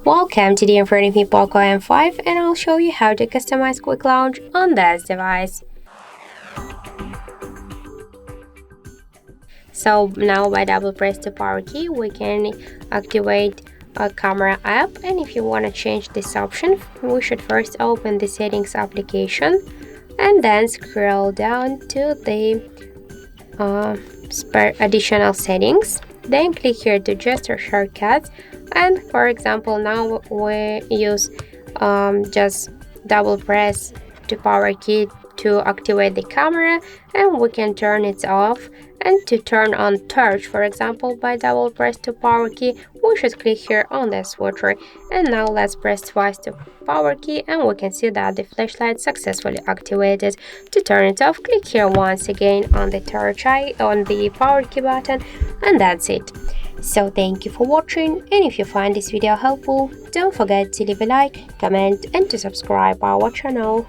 Welcome to the in front of me POCO M5, and I'll show you how to customize quick launch on this device. So now by double press the power key we can activate a camera app, and if you want to change this option we should first open the settings application and then scroll down to the additional settings, then click here to gesture shortcuts, and for example now we use just double press the power key to activate the camera, and we can turn it off. And to turn on torch, for example, by double press the power key we should click here on the switcher, and now let's press twice the power key and we can see that the flashlight successfully activated. To turn it off, click here once again on the torch eye on the power key button, and that's it. So thank you for watching, and if you find this video helpful, don't forget to leave a like, comment and to subscribe our channel.